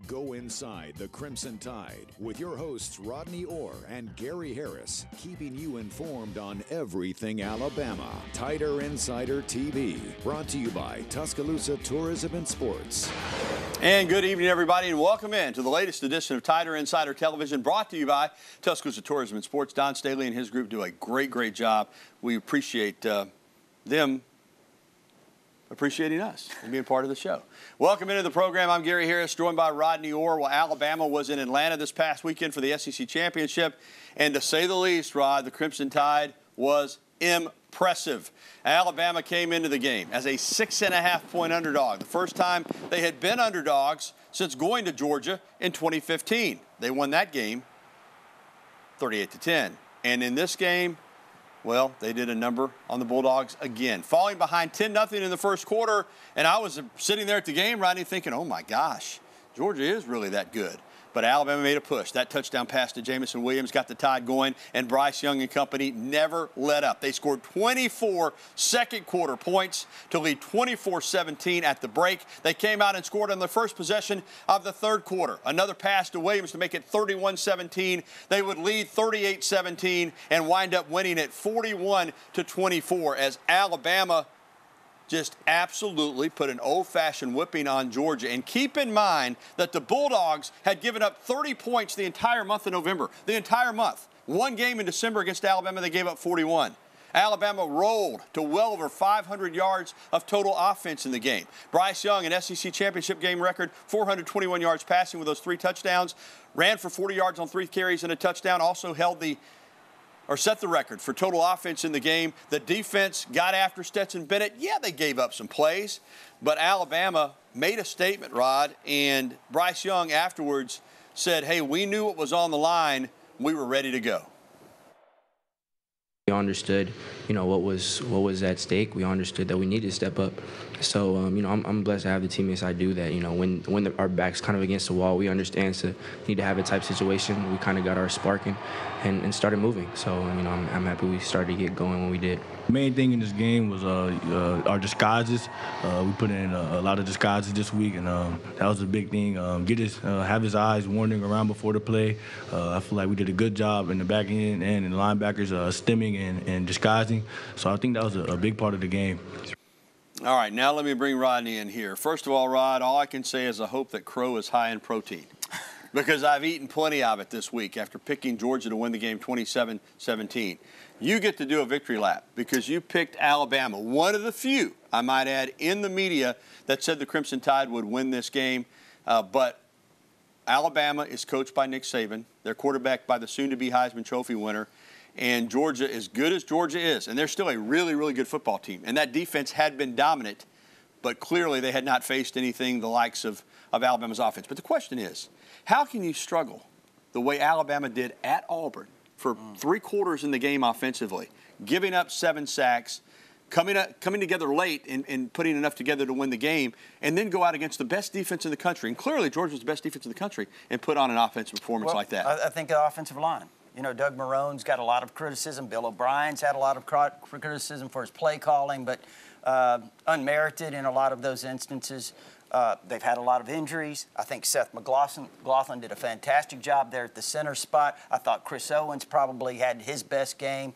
Go inside the Crimson Tide with your hosts Rodney Orr and Gary Harris, keeping you informed on everything Alabama. Tider Insider TV, brought to you by Tuscaloosa Tourism and Sports. And good evening, everybody, and welcome in to the latest edition of Tider Insider Television, brought to you by Tuscaloosa Tourism and Sports. Don Staley and his group do a great job. We appreciate them appreciating us and being part of the show. Welcome into the program. I'm Gary Harris, joined by Rodney Orr. Well, Alabama was in Atlanta this past weekend for the SEC Championship, and to say the least, Rod, the Crimson Tide was impressive. Alabama came into the game as a 6.5-point underdog, the first time they had been underdogs since going to Georgia in 2015. They won that game 38-10. And in this game, well, they did a number on the Bulldogs again, falling behind 10-0 in the first quarter. And I was sitting there at the game, Rodney, thinking, oh, my gosh, Georgia is really that good. But Alabama made a push. That touchdown pass to Jameson Williams got the Tide going, and Bryce Young and company never let up. They scored 24 second-quarter points to lead 24-17 at the break. They came out and scored on the first possession of the third quarter. Another pass to Williams to make it 31-17. They would lead 38-17 and wind up winning it 41-24 as Alabama just absolutely put an old-fashioned whipping on Georgia. And keep in mind that the Bulldogs had given up 30 points the entire month of November. The entire month. One game in December against Alabama, they gave up 41. Alabama rolled to well over 500 yards of total offense in the game. Bryce Young, an SEC championship game record, 421 yards passing with those 3 touchdowns. Ran for 40 yards on 3 carries and a touchdown. Also set the record for total offense in the game. The defense got after Stetson Bennett. Yeah, they gave up some plays, but Alabama made a statement, Rod, and Bryce Young afterwards said, hey, we knew what was on the line. We were ready to go. We understood, what was at stake. We understood that we needed to step up. So, I'm blessed to have the teammates I do that. When our back's kind of against the wall, we understand to need to have a type situation. We kind of got our sparking and started moving. So, I'm happy we started to get going when we did. The main thing in this game was our disguises. We put in a lot of disguises this week, and that was a big thing. Have his eyes wandering around before the play. I feel like we did a good job in the back end and in the linebackers stemming and disguising. So I think that was a big part of the game. All right, now let me bring Rodney in here. First of all, Rod, all I can say is I hope that crow is high in protein because I've eaten plenty of it this week after picking Georgia to win the game 27-17. You get to do a victory lap because you picked Alabama, one of the few, I might add, in the media that said the Crimson Tide would win this game. But Alabama is coached by Nick Saban. They're quarterbacked by the soon-to-be Heisman Trophy winner. And Georgia, as good as Georgia is, and they're still a really good football team. And that defense had been dominant, but clearly they had not faced anything the likes of Alabama's offense. But the question is, how can you struggle the way Alabama did at Auburn for 3 quarters in the game offensively, giving up 7 sacks, coming together late and putting enough together to win the game, and then go out against the best defense in the country? And clearly Georgia's the best defense in the country and put on an offensive performance like that. I think the offensive line. Doug Marone's got a lot of criticism. Bill O'Brien's had a lot of criticism for his play calling, but unmerited in a lot of those instances. They've had a lot of injuries. I think Seth McLaughlin did a fantastic job there at the center spot. I thought Chris Owens probably had his best game.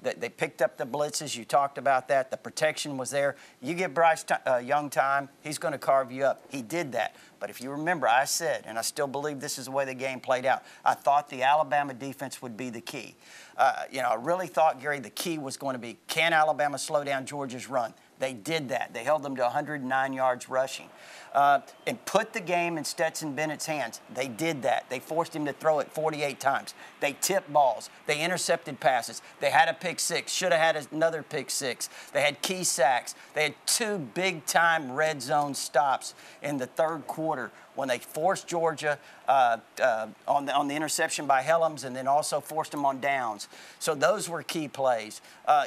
They picked up the blitzes. You talked about that. The protection was there. You give Bryce Young time, he's going to carve you up. He did that. But if you remember, I said, and I still believe this is the way the game played out, I thought the Alabama defense would be the key. I really thought, Gary, the key was going to be, can Alabama slow down Georgia's run? They did that. They held them to 109 yards rushing. And put the game in Stetson Bennett's hands. They did that. They forced him to throw it 48 times. They tipped balls. They intercepted passes. They had a pick 6. Should have had another pick 6. They had key sacks. They had 2 big-time red zone stops in the third quarter when they forced Georgia on the interception by Helms and then also forced them on downs. So those were key plays.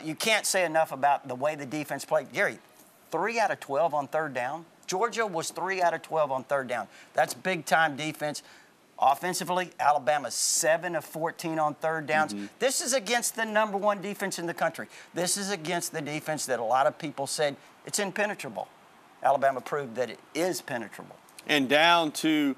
You can't say enough about the way the defense played. Gary, 3 out of 12 on third down. Georgia was 3 out of 12 on third down. That's big-time defense. Offensively, Alabama's 7 of 14 on third downs. This is against the #1 defense in the country. This is against the defense that a lot of people said it's impenetrable. Alabama proved that it is penetrable. And down to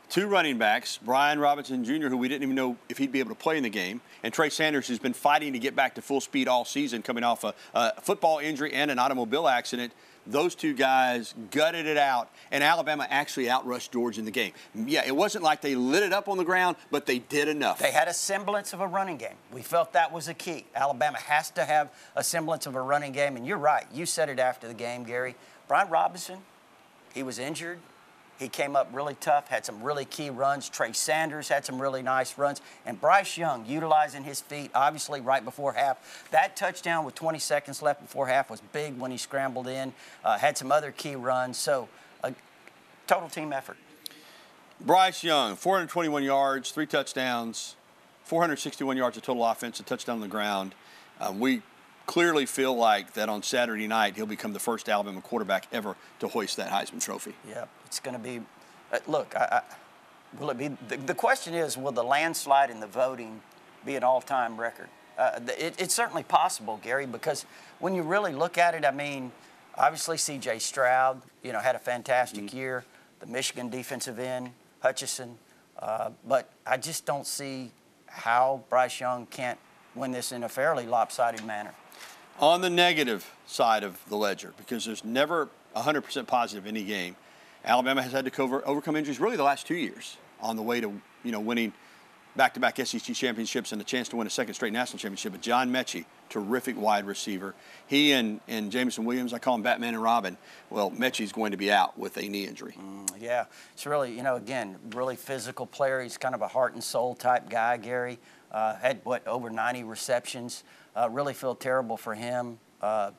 two running backs, Brian Robinson Jr., who we didn't even know if he'd be able to play in the game, and Trey Sanders, who's been fighting to get back to full speed all season, coming off a football injury and an automobile accident. Those two guys gutted it out, and Alabama actually outrushed Georgia in the game. Yeah, it wasn't like they lit it up on the ground, but they did enough. They had a semblance of a running game. We felt that was a key. Alabama has to have a semblance of a running game, and you're right. You said it after the game, Gary. Brian Robinson, he was injured. He came up really tough, had some really key runs. Trey Sanders had some really nice runs. And Bryce Young, utilizing his feet, obviously right before half. That touchdown with 20 seconds left before half was big when he scrambled in, had some other key runs. So, a total team effort. Bryce Young, 421 yards, 3 touchdowns, 461 yards of total offense, a touchdown on the ground. We clearly feel like that on Saturday night he'll become the first Alabama quarterback ever to hoist that Heisman Trophy. Yeah, it's going to be look, will it be the question is, will the landslide in the voting be an all-time record? It's certainly possible, Gary, because when you really look at it, I mean, obviously C.J. Stroud, had a fantastic year. The Michigan defensive end, Hutchinson, but I just don't see how Bryce Young can't win this in a fairly lopsided manner. On the negative side of the ledger, because there's never 100% positive in any game, Alabama has had to overcome injuries really the last 2 years on the way to winning back-to-back SEC championships and a chance to win a second straight national championship. But John Mechie, terrific wide receiver. He and Jameson Williams, I call him Batman and Robin. Well, Mechie's going to be out with a knee injury. Yeah, it's really, again, really physical player. He's kind of a heart and soul type guy, Gary. Had, over 90 receptions. Really feel terrible for him.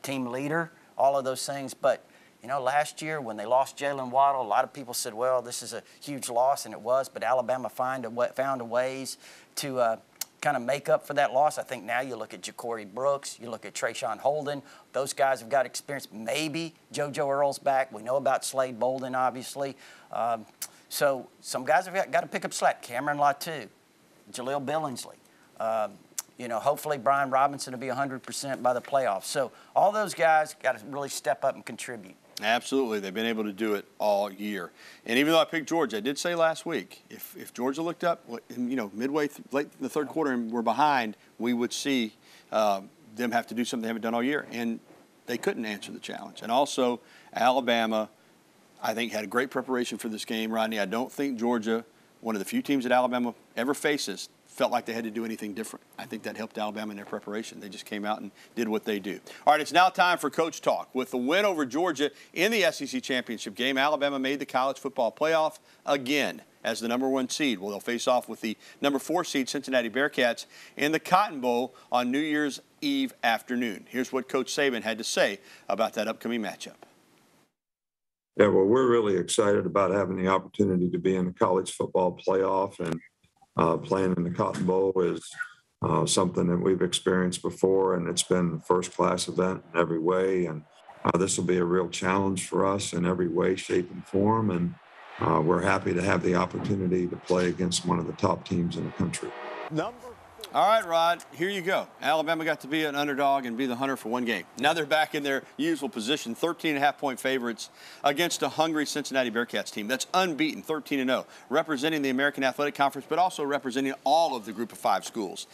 Team leader, all of those things. But, last year when they lost Jalen Waddle, a lot of people said, well, this is a huge loss, and it was. But Alabama found a ways to kind of make up for that loss. I think now you look at Ja'Cory Brooks, you look at Trayshawn Holden. Those guys have got experience. Maybe JoJo Earle's back. We know about Slade Bolden, obviously. So some guys have got to pick up slack. Cameron Latu, Jaleel Billingsley. Hopefully Brian Robinson will be 100% by the playoffs. So all those guys got to really step up and contribute. Absolutely. They've been able to do it all year. And even though I picked Georgia, I did say last week, if Georgia looked up, midway late in the third quarter and we're behind, we would see them have to do something they haven't done all year. And they couldn't answer the challenge. And also, Alabama, I think, had a great preparation for this game, Rodney. I don't think Georgia, one of the few teams that Alabama ever faces, felt like they had to do anything different. I think that helped Alabama in their preparation. They just came out and did what they do. All right, it's now time for Coach Talk. With the win over Georgia in the SEC championship game, Alabama made the college football playoff again as the #1 seed. Well, they'll face off with the #4 seed Cincinnati Bearcats in the Cotton Bowl on New Year's Eve afternoon. Here's what Coach Saban had to say about that upcoming matchup. Yeah, well, we're really excited about having the opportunity to be in the college football playoff, and playing in the Cotton Bowl is something that we've experienced before, and it's been a first-class event in every way. And this will be a real challenge for us in every way, shape, and form. And we're happy to have the opportunity to play against one of the top teams in the country. All right, Rod, here you go. Alabama got to be an underdog and be the hunter for one game. Now they're back in their usual position, 13.5-point favorites against a hungry Cincinnati Bearcats team that's unbeaten, 13-0, representing the American Athletic Conference, but also representing all of the Group of 5 schools.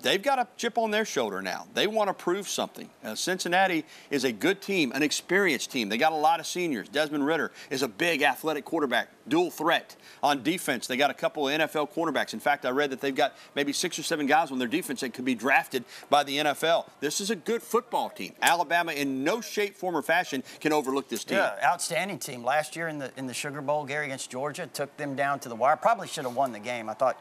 They've got a chip on their shoulder now. They want to prove something. Cincinnati is a good team, an experienced team. They got a lot of seniors. Desmond Ridder is a big athletic quarterback, dual threat. On defense, they got a couple of NFL cornerbacks. In fact, I read that they've got maybe 6 or 7 guys on their defense that could be drafted by the NFL. This is a good football team. Alabama, in no shape, form, or fashion, can overlook this team. Yeah, outstanding team. Last year in the Sugar Bowl, Gary, against Georgia, took them down to the wire. Probably should have won the game. I thought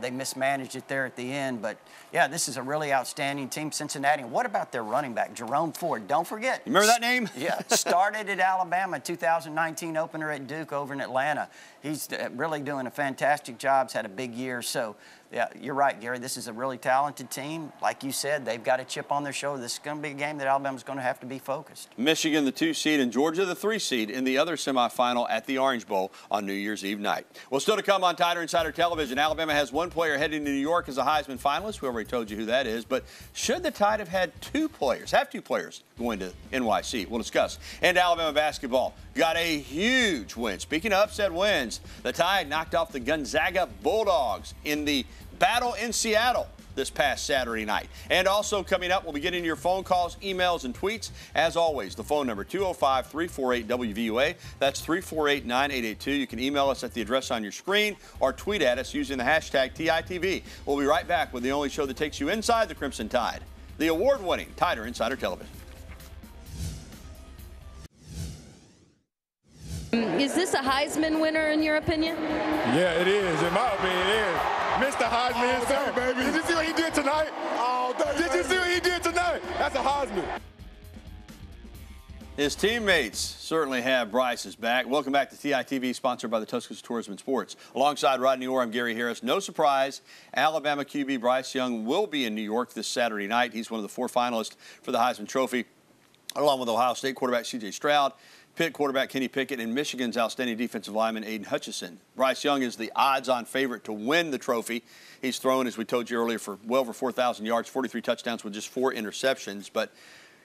they mismanaged it there at the end. But, yeah, this is a really outstanding team, Cincinnati. And what about their running back, Jerome Ford? Don't forget. You remember that name? Yeah, started at Alabama, 2019 opener at Duke over in Atlanta. He's really doing a fantastic job. He's had a big year. So, yeah, you're right, Gary. This is a really talented team. Like you said, they've got a chip on their shoulder. This is going to be a game that Alabama's going to have to be focused. Michigan, the 2 seed, and Georgia, the 3 seed, in the other semifinal at the Orange Bowl on New Year's Eve night. Well, still to come on Tider Insider Television, Alabama has has one player heading to New York as a Heisman finalist. We already told you who that is. But should the Tide have had two players going to NYC? We'll discuss. And Alabama basketball got a huge win. Speaking of upset wins, the Tide knocked off the Gonzaga Bulldogs in the battle in Seattle this past Saturday night. And also coming up, we'll be getting your phone calls, emails, and tweets. As always, the phone number 205-348-WVUA. That's 348-9882. You can email us at the address on your screen or tweet at us using the hashtag TITV. We'll be right back with the only show that takes you inside the Crimson Tide, the award-winning Tider Insider Television. Is this a Heisman winner in your opinion? Yeah, it is. In my opinion, it is. Mr. Heisman himself, baby. Did you see what he did tonight? All day, did you see what he did tonight? That's a Heisman. His teammates certainly have Bryce's back. Welcome back to TITV, sponsored by the Tuscaloosa Tourism and Sports. Alongside Rodney Orr, I'm Gary Harris. No surprise, Alabama QB Bryce Young will be in New York this Saturday night. He's one of the 4 finalists for the Heisman Trophy, along with Ohio State quarterback C.J. Stroud, Pitt quarterback Kenny Pickett, and Michigan's outstanding defensive lineman Aiden Hutchinson. Bryce Young is the odds-on favorite to win the trophy. He's thrown, as we told you earlier, for well over 4,000 yards, 43 touchdowns with just 4 interceptions. But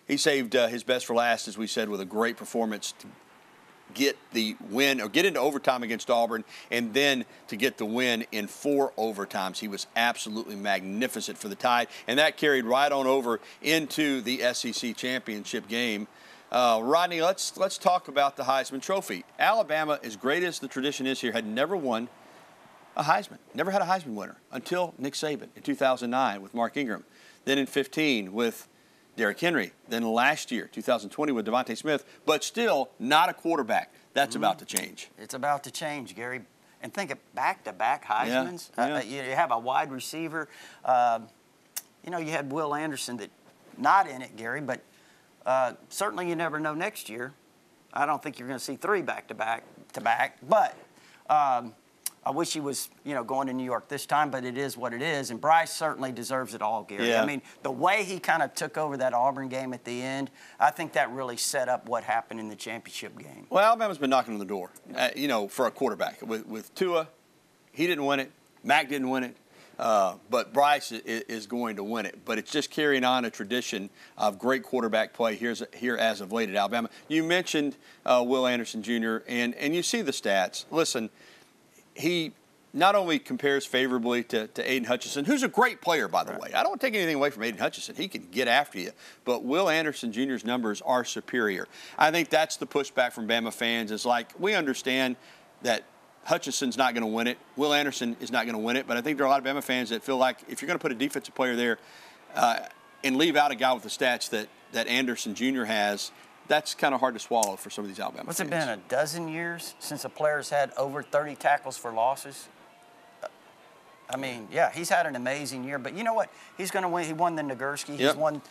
he saved his best for last, as we said, with a great performance to get the win or get into overtime against Auburn, and then to get the win in 4 overtimes. He was absolutely magnificent for the Tide, and that carried right on over into the SEC championship game. Rodney, let's talk about the Heisman Trophy. Alabama, as great as the tradition is here, had never won a Heisman. Never had a Heisman winner until Nick Saban in 2009 with Mark Ingram. Then in 2015 with Derrick Henry. Then last year, 2020, with Devontae Smith. But still not a quarterback. That's about to change. It's about to change, Gary. And think of back-to-back Heismans. Yeah. You have a wide receiver. You had Will Anderson that not in it, Gary, but certainly you never know next year. I don't think you're going to see 3 back-to-back. But I wish he was, going to New York this time, but it is what it is. And Bryce certainly deserves it all, Gary. Yeah. I mean, the way he kind of took over that Auburn game at the end, I think that really set up what happened in the championship game. Well, Alabama's been knocking on the door, for a quarterback. With Tua, he didn't win it. Mac didn't win it. But Bryce is going to win it. But it's just carrying on a tradition of great quarterback play here as of late at Alabama. You mentioned Will Anderson Jr., and you see the stats. Listen, he not only compares favorably to Aiden Hutchinson, who's a great player, by the way. I don't take anything away from Aiden Hutchinson. He can get after you. But Will Anderson Jr.'s numbers are superior. I think that's the pushback from Bama fans is like, we understand that Hutchinson's not going to win it. Will Anderson is not going to win it. But I think there are a lot of Bama fans that feel like if you're going to put a defensive player there and leave out a guy with the stats that Anderson Jr. has, that's kind of hard to swallow for some of these Alabama What's fans. it been, a dozen years since a player's had over 30 tackles for losses? I mean, yeah, he's had an amazing year. But you know what? He's going to win. He won the Nagurski. He's won.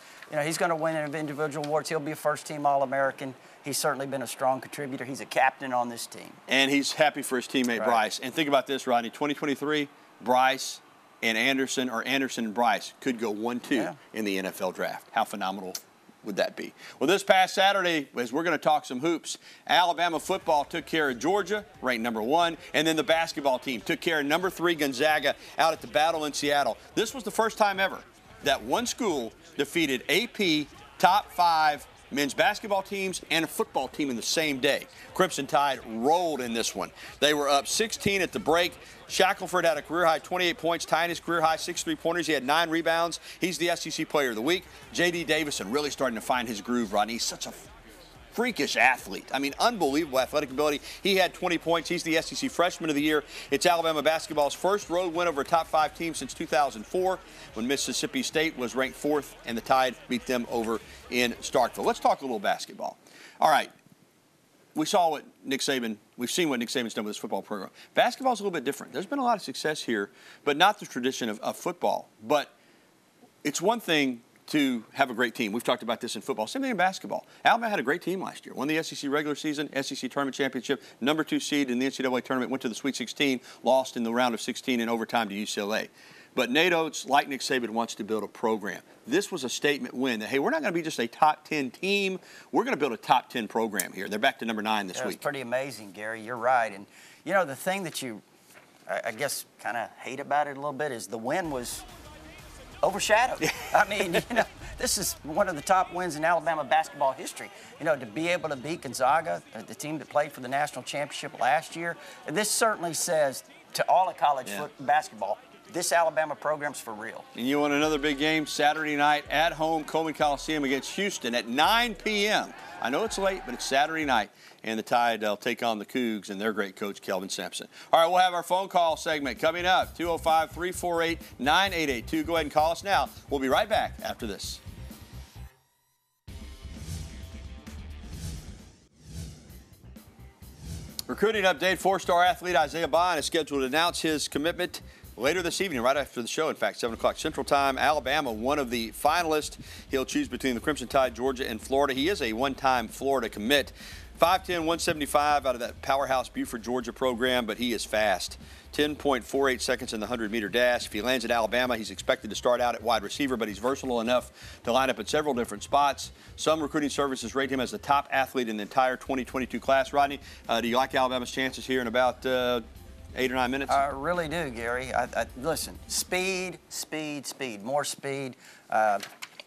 He's going to win individual awards. He'll be a first-team All-American. He's certainly been a strong contributor. He's a captain on this team. And he's happy for his teammate Bryce. And think about this, Rodney. 2023, Bryce and Anderson, or Anderson and Bryce, could go 1-2 in the NFL draft. How phenomenal would that be? Well, this past Saturday, as we're going to talk some hoops, Alabama football took care of Georgia, ranked number 1, and then the basketball team took care of number 3 Gonzaga out at the Battle in Seattle. This was the first time ever that one school defeated AP top 5 men's basketball teams and a football team in the same day. Crimson Tide rolled in this one. They were up 16 at the break. Shackelford had a career-high 28 points, tying his career-high 6 3-pointers. He had 9 rebounds. He's the SEC Player of the Week. J.D. Davison really starting to find his groove, Rodney. He's such a freakish athlete. I mean, unbelievable athletic ability. He had 20 points. He's the SEC Freshman of the Year. It's Alabama basketball's first road win over a top 5 team since 2004 when Mississippi State was ranked 4th and the Tide beat them over in Starkville. Let's talk a little basketball. All right. We've seen what Nick Saban's done with his football program. Basketball's a little bit different. There's been a lot of success here, but not the tradition of football. But it's one thing to have a great team. We've talked about this in football. Same thing in basketball. Alabama had a great team last year. Won the SEC regular season, SEC tournament championship, number 2 seed in the NCAA tournament, went to the Sweet 16, lost in the round of 16 in overtime to UCLA. But Nate Oates, like Nick Saban, wants to build a program. This was a statement win that, hey, we're not going to be just a top 10 team. We're going to build a top 10 program here. They're back to number 9 this week. It's pretty amazing, Gary. You're right. And, the thing that you I guess kind of hate about it a little bit is the win was overshadowed. I mean, this is one of the top wins in Alabama basketball history. To be able to beat Gonzaga, the team that played for the national championship last year, this certainly says to all of college basketball, this Alabama program's for real. And you want another big game Saturday night at home, Coleman Coliseum against Houston at 9 p.m. I know it's late, but it's Saturday night, and the Tide will take on the Cougs and their great coach, Kelvin Sampson. All right, we'll have our phone call segment coming up, 205-348-9882. Go ahead and call us now. We'll be right back after this. Recruiting update, four-star athlete Isaiah Bond is scheduled to announce his commitment later this evening, right after the show. In fact, 7 o'clock Central Time. Alabama, one of the finalists. He'll choose between the Crimson Tide, Georgia, and Florida. He is a one-time Florida commit. 5'10", 175 out of that powerhouse Buford, Georgia program, but he is fast. 10.48 seconds in the 100-meter dash. If he lands at Alabama, he's expected to start out at wide receiver, but he's versatile enough to line up at several different spots. Some recruiting services rate him as the top athlete in the entire 2022 class. Rodney, do you like Alabama's chances here in about 8 or 9 minutes? I really do, Gary. Listen, speed, more speed.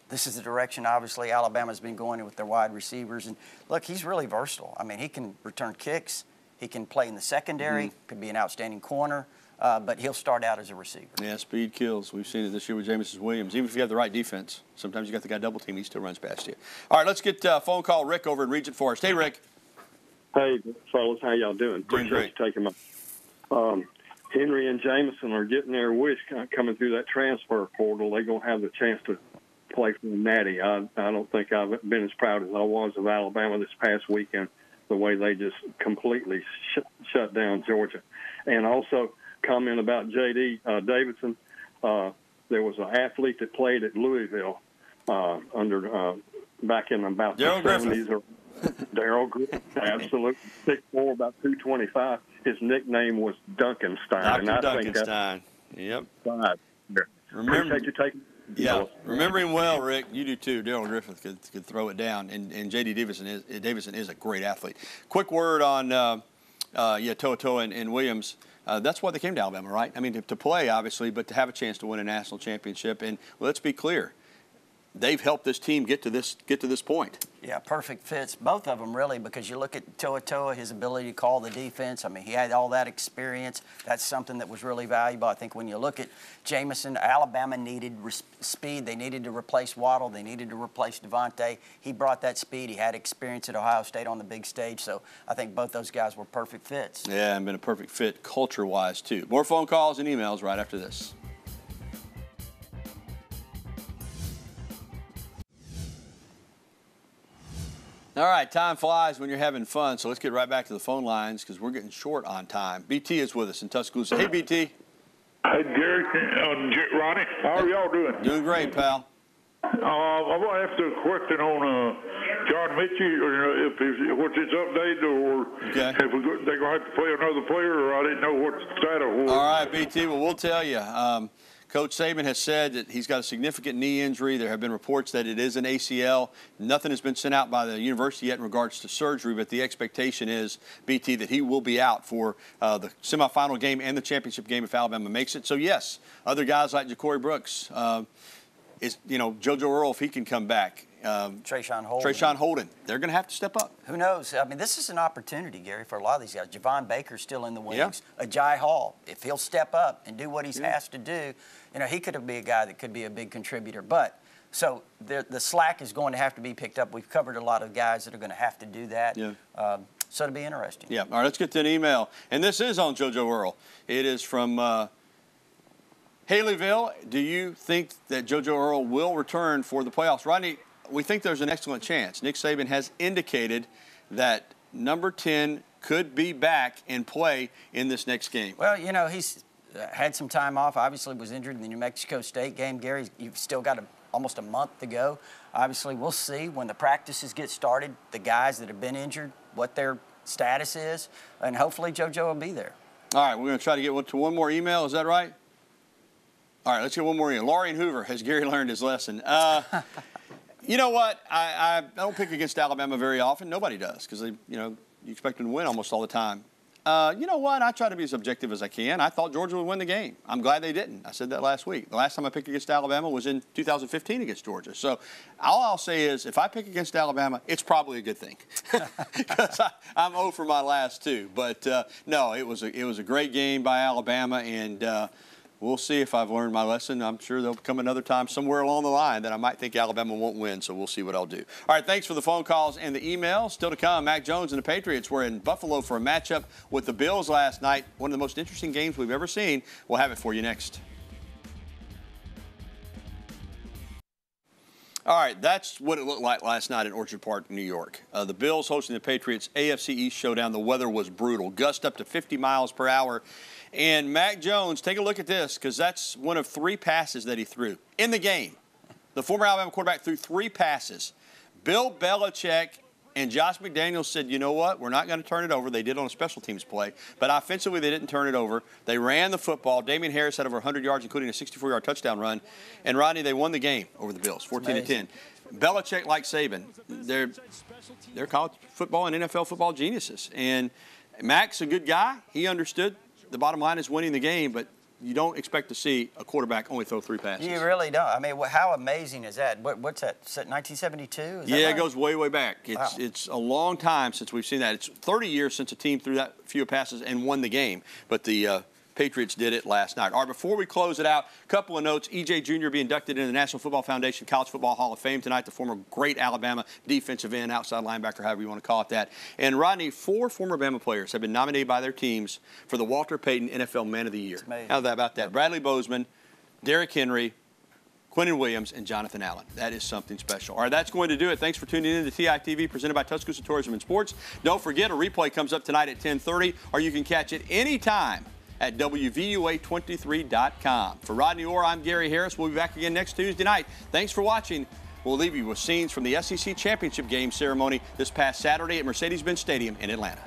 This is the direction, obviously, Alabama's been going with their wide receivers. And, look, he's really versatile. I mean, he can return kicks. He can play in the secondary, could be an outstanding corner, but he'll start out as a receiver. Yeah, speed kills. We've seen it this year with Jamison Williams. Even if you have the right defense, sometimes you got the guy double team, he still runs past you. All right, let's get phone call Rick over in Regent Forest. Hey, Rick. Hey, fellas, how y'all doing? Doing great. Taking my Henry and Jamison are getting their wish coming through that transfer portal. They're going to have the chance to play for the Natty. I don't think I've been as proud as I was of Alabama this past weekend, the way they just completely shut down Georgia. And also comment about J.D. Davidson. There was an athlete that played at Louisville back in about Darrell the 70s. Darrell Griffin, absolutely. 6'4", about 225. His nickname was Duncanstein. Dr. Duncanstein. Yep. Appreciate you taking. Yeah, remember him well, Rick. You do too. Darrell Griffith could throw it down, and J.D. Davidson is a great athlete. Quick word on To'oTo'o and Williams. That's why they came to Alabama, right? I mean, to play obviously, but to have a chance to win a national championship. And let's be clear, they've helped this team get to this point. Yeah, perfect fits, both of them really, because you look at To'oTo'o, his ability to call the defense. I mean, he had all that experience. That's something that was really valuable. I think when you look at Jamison, Alabama needed speed. They needed to replace Waddle. They needed to replace Devontae. He brought that speed. He had experience at Ohio State on the big stage. So I think both those guys were perfect fits. Yeah, and been a perfect fit culture-wise too. More phone calls and emails right after this. All right, time flies when you're having fun, so let's get right back to the phone lines because we're getting short on time. BT is with us in Tuscaloosa. Hey, BT. Hey, Gary, Ronnie, how are y'all doing? Doing great, pal. I want to ask a question on John Mitchell, what's his update, or if they're going to have to play another player, or I didn't know what the status was. All right, BT, well, we'll tell you. Coach Saban has said that he's got a significant knee injury. There have been reports that it is an ACL. Nothing has been sent out by the university yet in regards to surgery, but the expectation is, BT, that he will be out for the semifinal game and the championship game if Alabama makes it. So, yes, other guys like Ja'Cory Brooks, JoJo Earle, if he can come back. Trayshawn Holden. They're going to have to step up. Who knows? I mean, this is an opportunity, Gary, for a lot of these guys. Javon Baker's still in the wings. Yeah. Ajay Hall, if he'll step up and do what he has to do, he could be a guy that could be a big contributor. But so the slack is going to have to be picked up. We've covered a lot of guys that are going to have to do that. Yeah. So it'll be interesting. Yeah. All right, let's get to an email. And this is on JoJo Earle. It is from Haleyville. Do you think that JoJo Earle will return for the playoffs? Rodney, we think there's an excellent chance. Nick Saban has indicated that number 10 could be back and play in this next game. Well, he's had some time off. Obviously was injured in the New Mexico State game. Gary, you've still got almost a month to go. Obviously, we'll see when the practices get started, the guys that have been injured, what their status is, and hopefully JoJo will be there. All right, we're going to try to get to one more email. Is that right? All right, let's get one more email. Laurie and Hoover, has Gary learned his lesson? You know what? I don't pick against Alabama very often. Nobody does because you expect them to win almost all the time. You know what? I try to be as objective as I can. I thought Georgia would win the game. I'm glad they didn't. I said that last week. The last time I picked against Alabama was in 2015 against Georgia. So all I'll say is if I pick against Alabama, it's probably a good thing because I'm 0 for my last 2. But, no, it was a great game by Alabama, and we'll see if I've learned my lesson. I'm sure there'll come another time somewhere along the line that I might think Alabama won't win, so we'll see what I'll do. All right, thanks for the phone calls and the emails. Still to come, Mac Jones and the Patriots were in Buffalo for a matchup with the Bills last night. One of the most interesting games we've ever seen. We'll have it for you next. All right, that's what it looked like last night in Orchard Park, New York. The Bills hosting the Patriots AFC East showdown. The weather was brutal. Gust up to 50 miles per hour. And Mac Jones, take a look at this because that's one of 3 passes that he threw in the game. The former Alabama quarterback threw 3 passes. Bill Belichick and Josh McDaniels said, you know what, we're not going to turn it over. They did on a special teams play. But offensively, they didn't turn it over. They ran the football. Damian Harris had over 100 yards, including a 64-yard touchdown run. And, Rodney, they won the game over the Bills, 14-10. Belichick, like Saban, they're college football and NFL football geniuses. And Mac's a good guy. He understood. The bottom line is winning the game, but you don't expect to see a quarterback only throw 3 passes. You really don't. I mean, how amazing is that? What's that? 1972? Is that right? It goes way, way back. Wow. It's a long time since we've seen that. It's 30 years since a team threw that few passes and won the game. But the Patriots did it last night. All right, before we close it out, a couple of notes. E.J. Jr. will be inducted into the National Football Foundation College Football Hall of Fame tonight, the former great Alabama defensive end, outside linebacker, however you want to call it that. And, Rodney, 4 former Bama players have been nominated by their teams for the Walter Payton NFL Man of the Year. How about that? Bradley Bozeman, Derrick Henry, Quinnen Williams, and Jonathan Allen. That is something special. All right, that's going to do it. Thanks for tuning in to TITV, presented by Tuscaloosa Tourism and Sports. Don't forget, a replay comes up tonight at 10:30, or you can catch it anytime at WVUA23.com. For Rodney Orr, I'm Gary Harris. We'll be back again next Tuesday night. Thanks for watching. We'll leave you with scenes from the SEC Championship game ceremony this past Saturday at Mercedes-Benz Stadium in Atlanta.